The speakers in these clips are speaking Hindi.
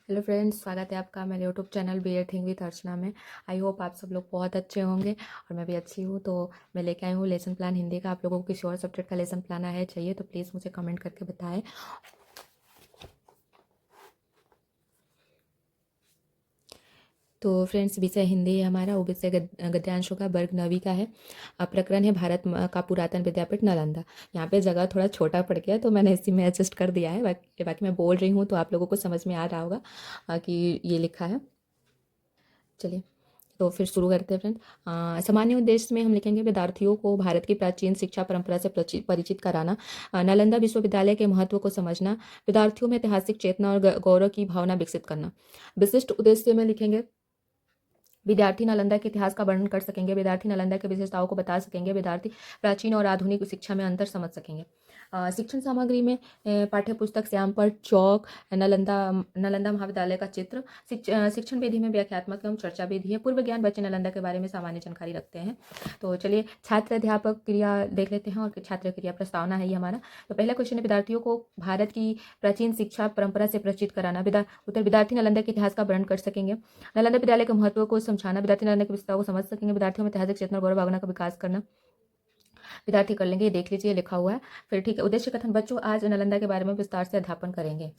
हेलो फ्रेंड्स, स्वागत है आपका मेरे YouTube channel be a thing with Archana में। आई होप आप सब लोग बहुत अच्छे होंगे और मैं भी अच्छी हूँ। तो मैं लेके आई हूँ लेसन प्लान हिंदी का। आप लोगों को किसी और सब्जेक्ट का लेसन प्लान है चाहिए तो प्लीज़ मुझे कमेंट करके बताएं। तो फ्रेंड्स, विषय हिंदी है हमारा। वो विषय गद्यांशों का वर्ग 9वीं का है। प्रकरण है भारत का पुरातन विद्यापीठ नालंदा। यहाँ पे जगह थोड़ा छोटा पड़ गया तो मैंने इसी में एडजस्ट कर दिया है। बाकी मैं बोल रही हूँ तो आप लोगों को समझ में आ रहा होगा कि ये लिखा है। चलिए तो फिर शुरू करते हैं फ्रेंड। सामान्य उद्देश्य में हम लिखेंगे विद्यार्थियों को भारत की प्राचीन शिक्षा परंपरा से परिचित कराना, नालंदा विश्वविद्यालय के महत्व को समझना, विद्यार्थियों में ऐतिहासिक चेतना और गौरव की भावना विकसित करना। विशिष्ट उद्देश्य में लिखेंगे विद्यार्थी नालंदा के इतिहास का वर्णन कर सकेंगे, विद्यार्थी नालंदा की विशेषताओं को बता सकेंगे, विद्यार्थी प्राचीन और आधुनिक शिक्षा में अंतर समझ सकेंगे। शिक्षण सामग्री में पाठ्य पुस्तक, श्यामपट्ट, चौक, नालंदा नालंदा महाविद्यालय का चित्र। शिक्षण विधि में व्याख्यात्मक एवं चर्चा विधि है। पूर्व ज्ञान, बच्चे नालंदा के बारे में सामान्य जानकारी रखते हैं। तो चलिए छात्र अध्यापक क्रिया देख लेते हैं और छात्र क्रिया प्रस्तावना है ये हमारा। तो पहला क्वेश्चन है विद्यार्थियों को भारत की प्राचीन शिक्षा परंपरा से परिचित कराना। उत्तर विद्यार्थी नालंदा के इतिहास का वर्णन कर सकेंगे, नालंदा विद्यालय के महत्व को समझाना, विद्यार्थी नालंदा की विशेषताओं को समझ सकेंगे, विद्यार्थियों में ऐतिहासिक चेतना और गौरव भावना का विकास करना। विद्यार्थी कर लेंगे, ये देख लीजिए लिखा हुआ है। फिर ठीक है, उद्देश्य कथन, बच्चों आज नालंदा के बारे में विस्तार से अध्यापन करेंगे।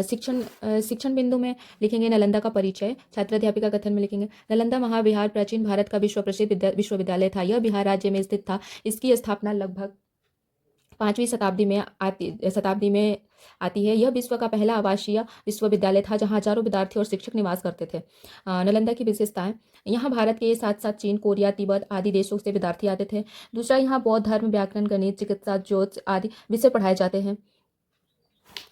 शिक्षण बिंदु में लिखेंगे नालंदा का परिचय। छात्र अध्यापिका कथन में लिखेंगे नालंदा महाविहार प्राचीन भारत का विश्व प्रसिद्ध विश्वविद्यालय था। यह बिहार राज्य में स्थित था। इसकी स्थापना लगभग 5वीं शताब्दी में आती है। यह विश्व का पहला आवासीय विश्वविद्यालय था जहां हजारों विद्यार्थी और शिक्षक निवास करते थे। नालंदा की विशेषताएं, यहाँ भारत के साथ साथ चीन, कोरिया, तिब्बत आदि देशों से विद्यार्थी आते थे। दूसरा, यहाँ बौद्ध धर्म, व्याकरण, गणित, चिकित्सा, ज्योतिष आदि विषय पढ़ाए जाते हैं।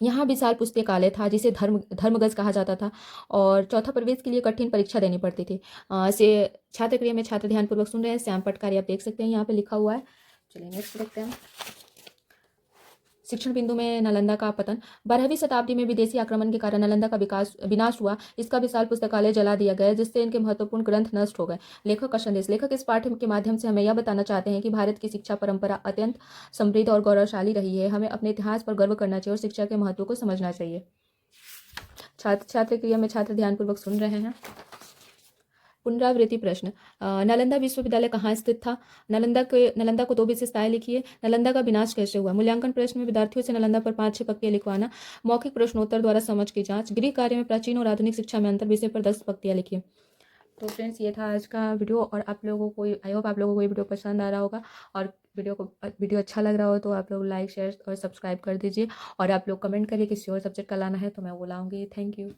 यहाँ विशाल पुस्तकालय था जिसे धर्मगज कहा जाता था। और चौथा, प्रवेश के लिए कठिन परीक्षा देनी पड़ती थी। से छात्र क्रिया में छात्र ध्यानपूर्वक सुन रहे हैं। श्यामपट्ट कार्य आप देख सकते हैं, यहाँ पे लिखा हुआ है। चलिए नेक्स्ट देखते हैं। शिक्षण बिंदु में नालंदा का पतन। 12वीं शताब्दी में विदेशी आक्रमण के कारण नालंदा का विनाश हुआ। इसका विशाल पुस्तकालय जला दिया गया जिससे इनके महत्वपूर्ण ग्रंथ नष्ट हो गए। लेखक का संदेश, लेखक इस पाठ्य के माध्यम से हमें यह बताना चाहते हैं कि भारत की शिक्षा परंपरा अत्यंत समृद्ध और गौरवशाली रही है। हमें अपने इतिहास पर गर्व करना चाहिए और शिक्षा के महत्व को समझना चाहिए। छात्र क्रिया में छात्र ध्यानपूर्वक सुन रहे हैं। पुनरावृत्ति प्रश्न, नालंदा विश्वविद्यालय कहाँ स्थित था? नालंदा को 2 विशेषताएं लिखिए। नालंदा का विनाश कैसे हुआ? मूल्यांकन प्रश्न में विद्यार्थियों से नालंदा पर 5-6 पंक्तियां लिखवाना। मौखिक प्रश्नोत्तर द्वारा समझ की जांच। गृह कार्य में प्राचीन और आधुनिक शिक्षा में अंतर विषय पर 10 पंक्तियां लिखिए। तो फ्रेंड्स, ये था आज का वीडियो और आप लोगों को आई होप आप लोगों को ये वीडियो पसंद आ रहा होगा। और वीडियो अच्छा लग रहा हो तो आप लोग लाइक, शेयर और सब्सक्राइब कर दीजिए। और आप लोग कमेंट करिए किसी और सब्जेक्ट का लाना है तो मैं वो लाऊंगी। Thank you.